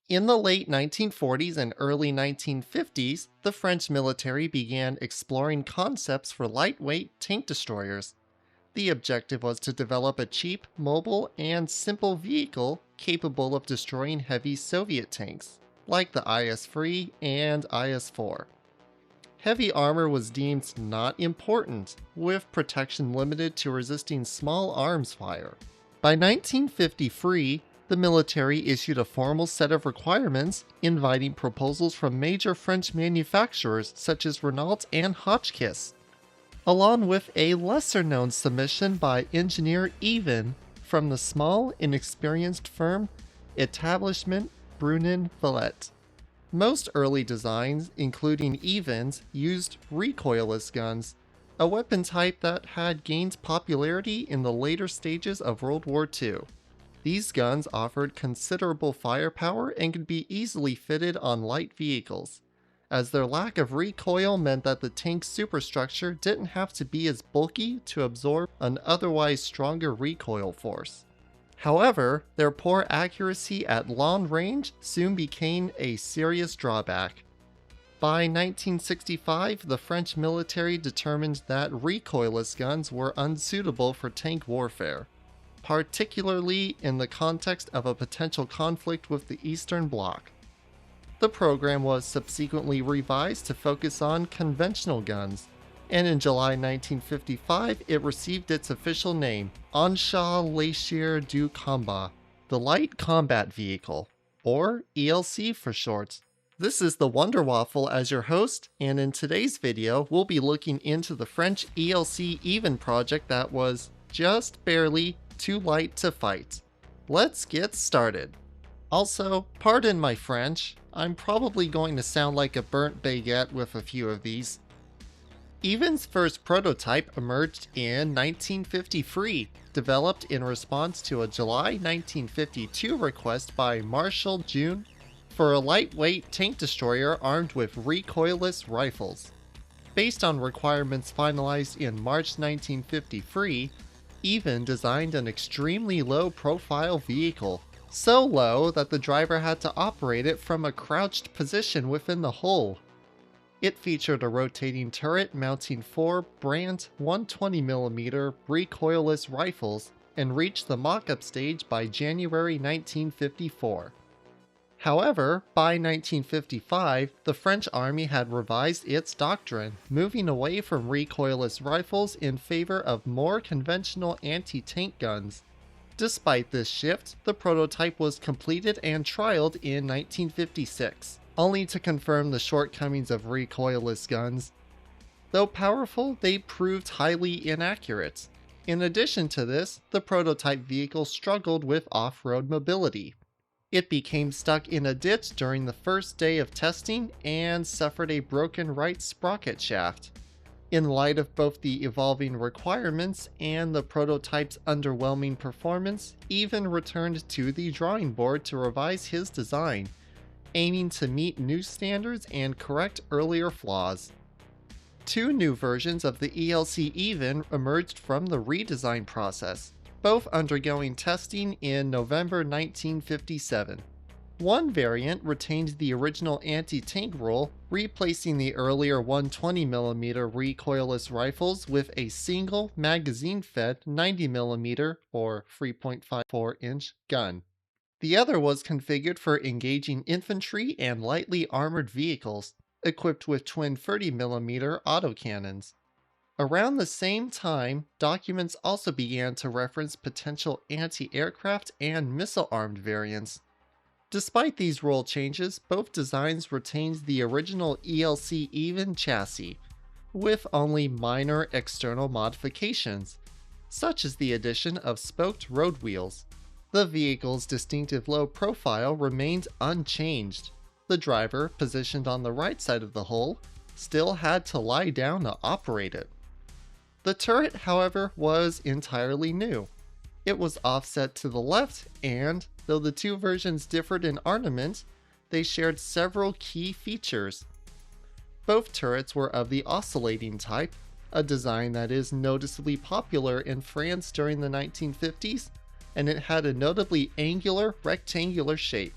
In the late 1940s and early 1950s, the French military began exploring concepts for lightweight tank destroyers. The objective was to develop a cheap, mobile, and simple vehicle capable of destroying heavy Soviet tanks, like the IS-3 and IS-4. Heavy armor was deemed not important, with protection limited to resisting small arms fire. By 1953, the military issued a formal set of requirements inviting proposals from major French manufacturers such as Renault and Hotchkiss, along with a lesser-known submission by engineer Even from the small, inexperienced firm Etablissements Brunon-Valette. Most early designs, including Even's, used recoilless guns, a weapon type that had gained popularity in the later stages of World War II. These guns offered considerable firepower and could be easily fitted on light vehicles, as their lack of recoil meant that the tank's superstructure didn't have to be as bulky to absorb an otherwise stronger recoil force. However, their poor accuracy at long range soon became a serious drawback. By 1965, the French military determined that recoilless guns were unsuitable for tank warfare, particularly in the context of a potential conflict with the Eastern Bloc. The program was subsequently revised to focus on conventional guns, and in July 1955 it received its official name, Encyclopedia du Combat, the Light Combat Vehicle, or ELC for short. This is the Wonder Waffle as your host, and in today's video we'll be looking into the French ELC Even project that was just barely too light to fight. Let's get started. Also, pardon my French, I'm probably going to sound like a burnt baguette with a few of these. Even's first prototype emerged in 1953, developed in response to a July 1952 request by Marshal June for a lightweight tank destroyer armed with recoilless rifles. Based on requirements finalized in March 1953, Even designed an extremely low-profile vehicle, so low that the driver had to operate it from a crouched position within the hull. It featured a rotating turret mounting 4 Brandt 120mm recoilless rifles and reached the mock-up stage by January 1954. However, by 1955, the French army had revised its doctrine, moving away from recoilless rifles in favor of more conventional anti-tank guns. Despite this shift, the prototype was completed and trialed in 1956, only to confirm the shortcomings of recoilless guns. Though powerful, they proved highly inaccurate. In addition to this, the prototype vehicle struggled with off-road mobility. It became stuck in a ditch during the first day of testing and suffered a broken right sprocket shaft. In light of both the evolving requirements and the prototype's underwhelming performance, Even returned to the drawing board to revise his design, aiming to meet new standards and correct earlier flaws. 2 new versions of the ELC Even emerged from the redesign process, both undergoing testing in November 1957. One variant retained the original anti-tank rule, replacing the earlier 120mm recoilless rifles with a single magazine-fed 90mm or 3.54-inch gun. The other was configured for engaging infantry and lightly armored vehicles, equipped with twin 30mm autocannons. Around the same time, documents also began to reference potential anti-aircraft and missile-armed variants. Despite these rule changes, both designs retained the original ELC Even chassis, with only minor external modifications, such as the addition of spoked road wheels. The vehicle's distinctive low profile remained unchanged. The driver, positioned on the right side of the hull, still had to lie down to operate it. The turret, however, was entirely new. It was offset to the left and, though the 2 versions differed in ornament, they shared several key features. Both turrets were of the oscillating type, a design that is noticeably popular in France during the 1950s, and it had a notably angular, rectangular shape.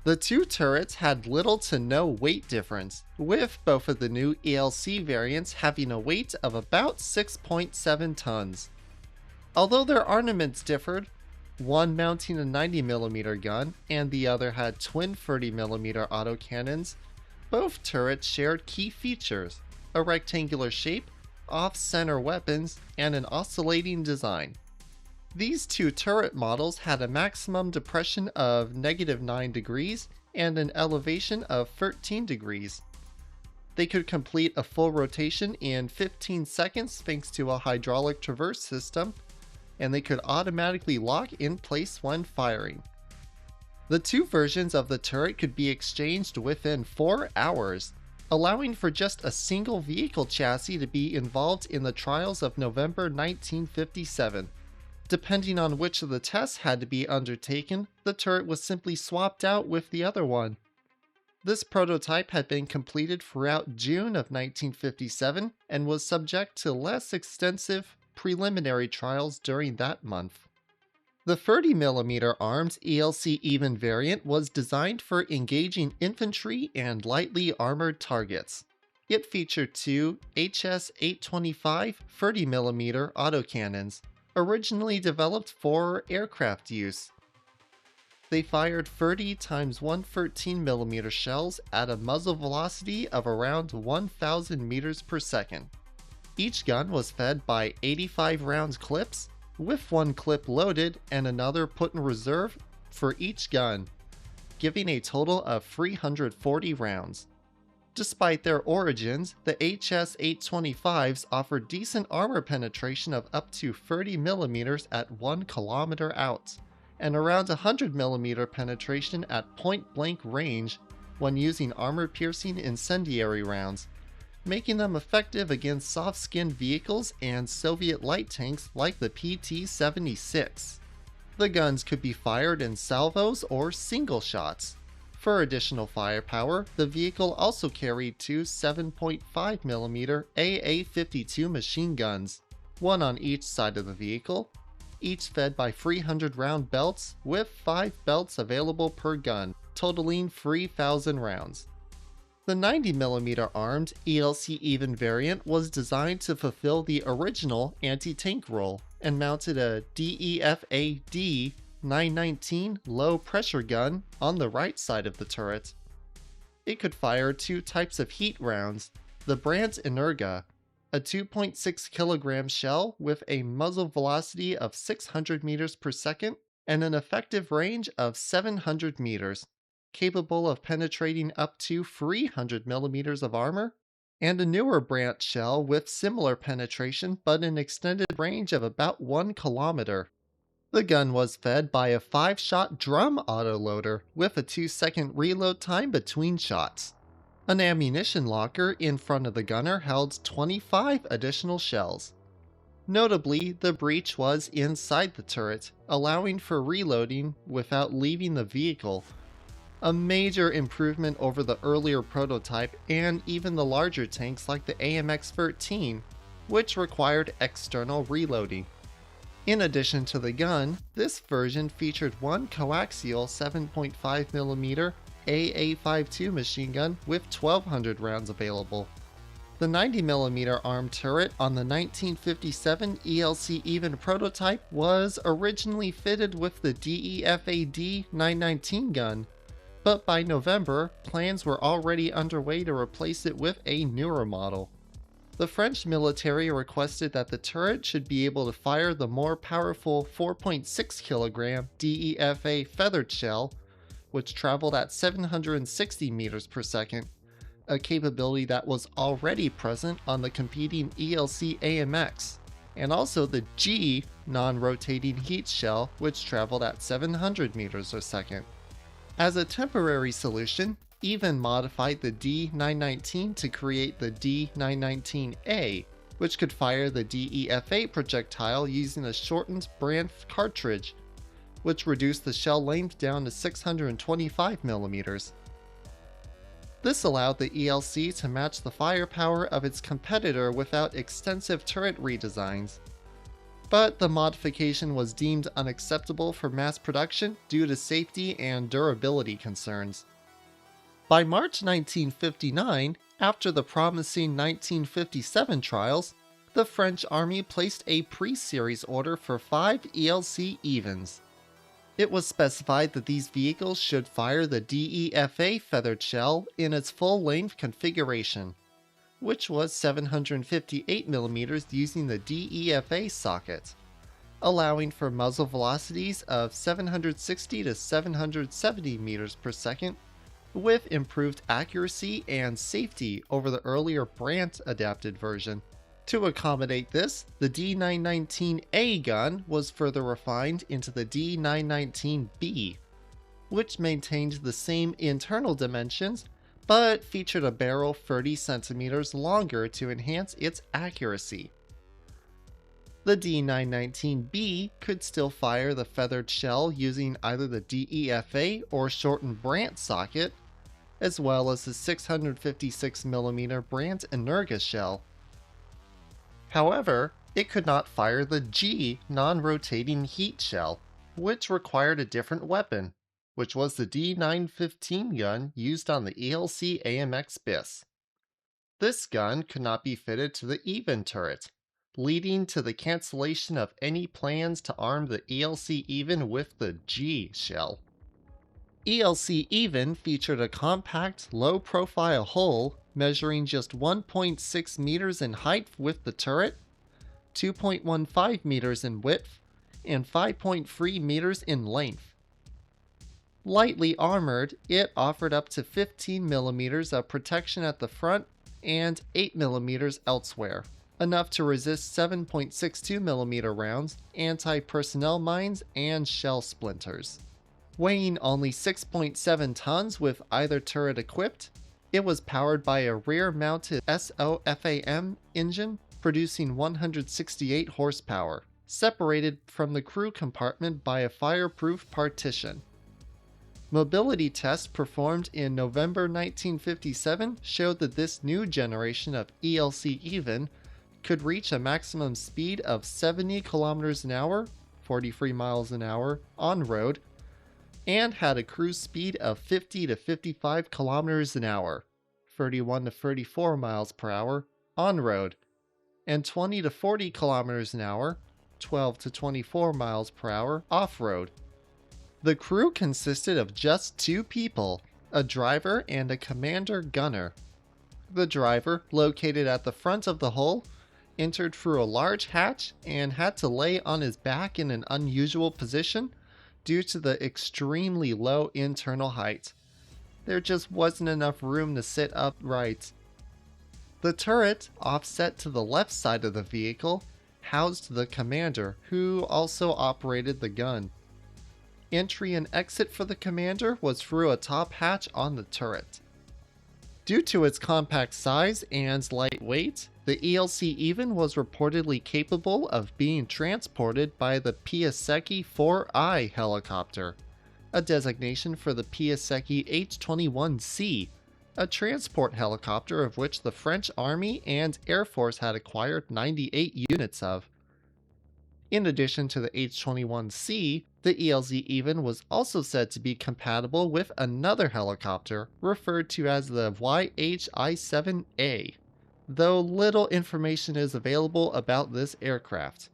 The two turrets had little to no weight difference, with both of the new ELC variants having a weight of about 6.7 tons. Although their armaments differed, one mounting a 90mm gun and the other had twin 30mm autocannons, both turrets shared key features: a rectangular shape, off-center weapons, and an oscillating design. These two turret models had a maximum depression of -9 degrees and an elevation of 13 degrees. They could complete a full rotation in 15 seconds thanks to a hydraulic traverse system, and they could automatically lock in place when firing. The two versions of the turret could be exchanged within 4 hours, allowing for just a single vehicle chassis to be involved in the trials of November 1957. Depending on which of the tests had to be undertaken, the turret was simply swapped out with the other one. This prototype had been completed throughout June of 1957 and was subject to less extensive preliminary trials during that month. The 30mm armed ELC Even variant was designed for engaging infantry and lightly armored targets. It featured two HS-825 30mm autocannons, originally developed for aircraft use. They fired 30 x 113mm shells at a muzzle velocity of around 1,000 meters per second. Each gun was fed by 85 rounds clips, with one clip loaded and another put in reserve for each gun, giving a total of 340 rounds. Despite their origins, the HS-825s offered decent armor penetration of up to 30mm at 1 kilometer out, and around 100mm penetration at point-blank range when using armor-piercing incendiary rounds, making them effective against soft-skinned vehicles and Soviet light tanks like the PT-76. The guns could be fired in salvos or single shots. For additional firepower, the vehicle also carried two 7.5mm AA-52 machine guns, one on each side of the vehicle, each fed by 300 round belts with 5 belts available per gun, totaling 3,000 rounds. The 90mm armed ELC Even variant was designed to fulfill the original anti-tank role and mounted a DEFA-D 919 low pressure gun on the right side of the turret. It could fire two types of heat rounds: the Brandt Energa, a 2.6 kg shell with a muzzle velocity of 600 meters per second and an effective range of 700 meters, capable of penetrating up to 300 millimeters of armor, and a newer Brandt shell with similar penetration but an extended range of about 1 kilometer. The gun was fed by a 5-shot drum autoloader with a 2-second reload time between shots. An ammunition locker in front of the gunner held 25 additional shells. Notably, the breech was inside the turret, allowing for reloading without leaving the vehicle. A major improvement over the earlier prototype and even the larger tanks like the AMX-13, which required external reloading. In addition to the gun, this version featured one coaxial 7.5mm AA-52 machine gun with 1,200 rounds available. The 90mm armed turret on the 1957 ELC Even prototype was originally fitted with the DEFA-D 919 gun, but by November, plans were already underway to replace it with a newer model. The French military requested that the turret should be able to fire the more powerful 4.6 kg DEFA feathered shell, which traveled at 760 meters per second, a capability that was already present on the competing ELC AMX, and also the G non-rotating heat shell, which traveled at 700 meters per second. As a temporary solution, Even modified the D919 to create the D919A, which could fire the DEFA projectile using a shortened Brandt cartridge, which reduced the shell length down to 625 millimeters. This allowed the ELC to match the firepower of its competitor without extensive turret redesigns. but the modification was deemed unacceptable for mass production due to safety and durability concerns. By March 1959, after the promising 1957 trials, the French Army placed a pre-series order for 5 ELC Evens. It was specified that these vehicles should fire the DEFA feathered shell in its full-length configuration, which was 758mm using the DEFA socket, allowing for muzzle velocities of 760 to 770 meters per second, with improved accuracy and safety over the earlier Brandt adapted version. To accommodate this, the D919A gun was further refined into the D919B, which maintained the same internal dimensions but featured a barrel 30 centimeters longer to enhance its accuracy. The D919B could still fire the feathered shell using either the DEFA or shortened Brandt socket, as well as the 656mm Brandt Energa shell. However, it could not fire the G non-rotating heat shell, which required a different weapon, which was the D915 gun used on the ELC AMX BIS. This gun could not be fitted to the Even turret, leading to the cancellation of any plans to arm the ELC Even with the G shell. ELC Even featured a compact, low-profile hull measuring just 1.6 meters in height with the turret, 2.15 meters in width, and 5.3 meters in length. Lightly armored, it offered up to 15mm of protection at the front and 8mm elsewhere, enough to resist 7.62mm rounds, anti-personnel mines, and shell splinters. Weighing only 6.7 tons with either turret equipped, it was powered by a rear-mounted SOFAM engine producing 168 horsepower, separated from the crew compartment by a fireproof partition. Mobility tests performed in November 1957 showed that this new generation of ELC Even could reach a maximum speed of 70 km an hour, 43 miles an hour, on road, and had a cruise speed of 50 to 55 kilometers an hour, 31 to 34 miles per hour, on road, and 20 to 40 kilometers an hour, 12 to 24 miles per hour, off-road. The crew consisted of just 2 people, a driver and a commander gunner. The driver, located at the front of the hull, entered through a large hatch and had to lay on his back in an unusual position due to the extremely low internal height. There just wasn't enough room to sit upright. The turret, offset to the left side of the vehicle, housed the commander, who also operated the gun. Entry and exit for the commander was through a top hatch on the turret. Due to its compact size and light weight, the ELC Even was reportedly capable of being transported by the Piasecki 4I helicopter, a designation for the Piasecki H-21C, a transport helicopter of which the French Army and Air Force had acquired 98 units of. In addition to the H-21C, the ELC Even was also said to be compatible with another helicopter referred to as the YH-I-7A, though little information is available about this aircraft.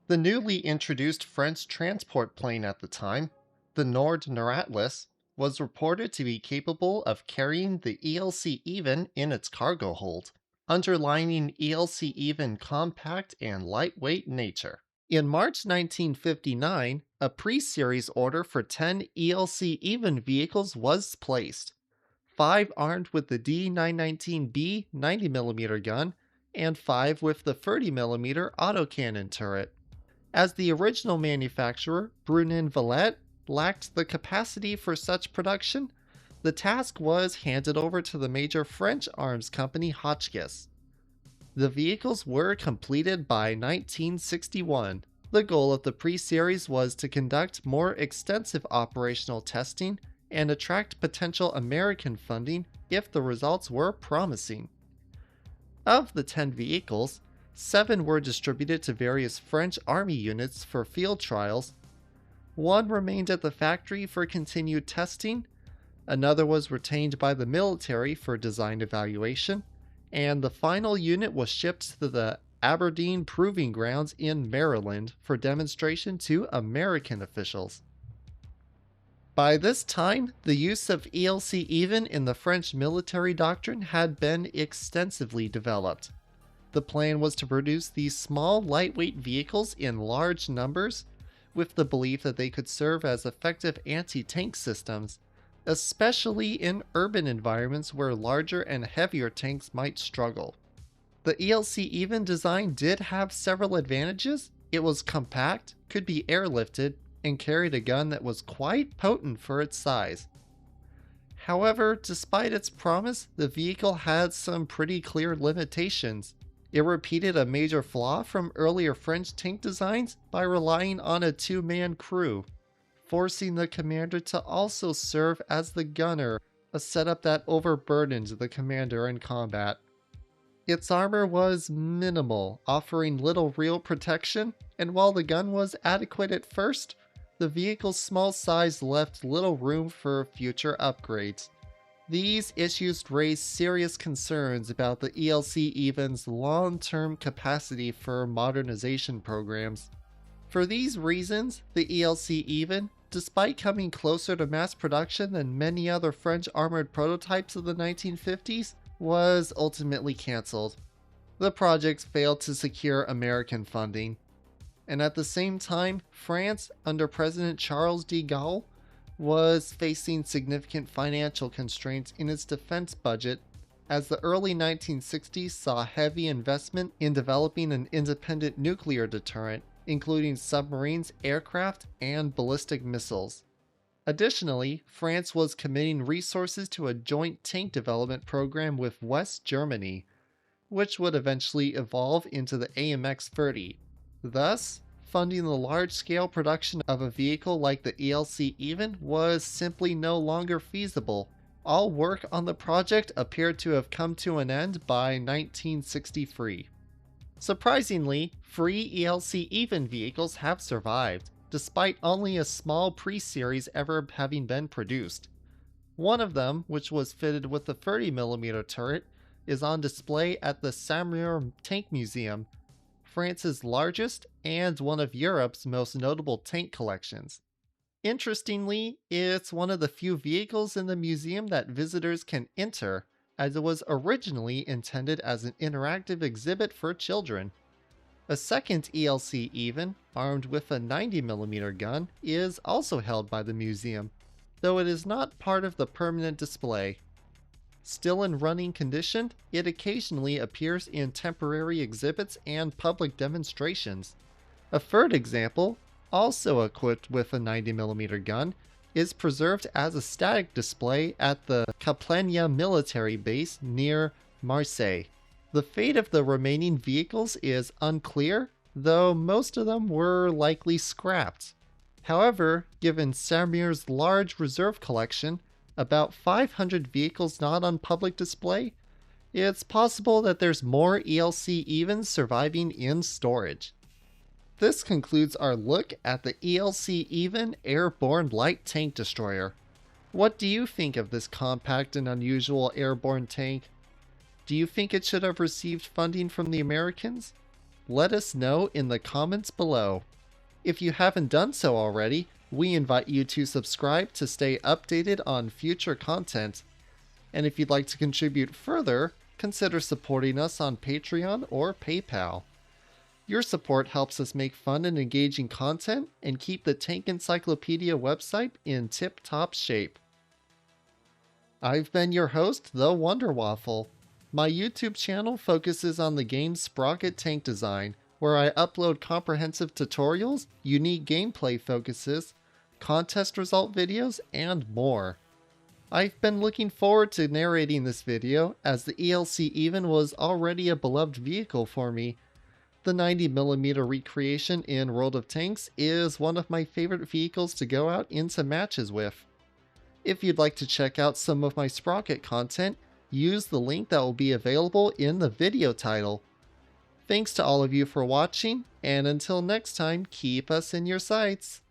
The newly introduced French transport plane at the time, the Nord-Atlas, was reported to be capable of carrying the ELC Even in its cargo hold, underlining ELC Even compact and lightweight nature. In March 1959, a pre-series order for 10 ELC Even vehicles was placed, 5 armed with the D919B 90mm gun, and 5 with the 30mm Autocannon turret. As the original manufacturer, Brunon-Valette, lacked the capacity for such production, the task was handed over to the major French arms company Hotchkiss. The vehicles were completed by 1961. The goal of the pre-series was to conduct more extensive operational testing and attract potential American funding if the results were promising. Of the 10 vehicles, 7 were distributed to various French army units for field trials. 1 remained at the factory for continued testing, another was retained by the military for design evaluation, and the final unit was shipped to the Aberdeen Proving Grounds in Maryland for demonstration to American officials. By this time, the use of ELC even in the French military doctrine had been extensively developed. The plan was to produce these small, lightweight vehicles in large numbers, with the belief that they could serve as effective anti-tank systems, especially in urban environments where larger and heavier tanks might struggle. The ELC even design did have several advantages. It was compact, could be airlifted, and carried a gun that was quite potent for its size. However, despite its promise, the vehicle had some pretty clear limitations. It repeated a major flaw from earlier French tank designs by relying on a 2-man crew, forcing the commander to also serve as the gunner, a setup that overburdened the commander in combat. Its armor was minimal, offering little real protection, and while the gun was adequate at first, the vehicle's small size left little room for future upgrades. These issues raised serious concerns about the ELC even's long-term capacity for modernization programs. For these reasons, the ELC even, despite coming closer to mass production than many other French armored prototypes of the 1950s, was ultimately cancelled. The project failed to secure American funding. And at the same time, France, under President Charles de Gaulle, was facing significant financial constraints in its defense budget, as the early 1960s saw heavy investment in developing an independent nuclear deterrent, including submarines, aircraft, and ballistic missiles. Additionally, France was committing resources to a joint tank development program with West Germany, which would eventually evolve into the AMX-30. Thus, funding the large-scale production of a vehicle like the ELC even was simply no longer feasible. All work on the project appeared to have come to an end by 1963. Surprisingly, free ELC even vehicles have survived, despite only a small pre-series ever having been produced. One of them, which was fitted with the 30mm turret, is on display at the Saumur Tank Museum, France's largest and one of Europe's most notable tank collections. Interestingly, it's one of the few vehicles in the museum that visitors can enter, as it was originally intended as an interactive exhibit for children. A second ELC even, armed with a 90mm gun, is also held by the museum, though it is not part of the permanent display. Still in running condition, it occasionally appears in temporary exhibits and public demonstrations. A third example, also equipped with a 90mm gun, is preserved as a static display at the Capellania military base near Marseille. The fate of the remaining vehicles is unclear, though most of them were likely scrapped. However, given Saumur's large reserve collection, about 500 vehicles not on public display, it's possible that there's more ELC evens surviving in storage. This concludes our look at the ELC even Airborne Light Tank Destroyer. What do you think of this compact and unusual airborne tank? Do you think it should have received funding from the Americans? Let us know in the comments below. If you haven't done so already, we invite you to subscribe to stay updated on future content. And if you'd like to contribute further, consider supporting us on Patreon or PayPal. Your support helps us make fun and engaging content and keep the Tank Encyclopedia website in tip-top shape. I've been your host, The Wonder Waffle. My YouTube channel focuses on the game's sprocket tank design, where I upload comprehensive tutorials, unique gameplay focuses, contest result videos, and more. I've been looking forward to narrating this video, as the ELC even was already a beloved vehicle for me. The 90mm recreation in World of Tanks is one of my favorite vehicles to go out into matches with. If you'd like to check out some of my sprocket content, use the link that will be available in the video title. Thanks to all of you for watching, and until next time, keep us in your sights.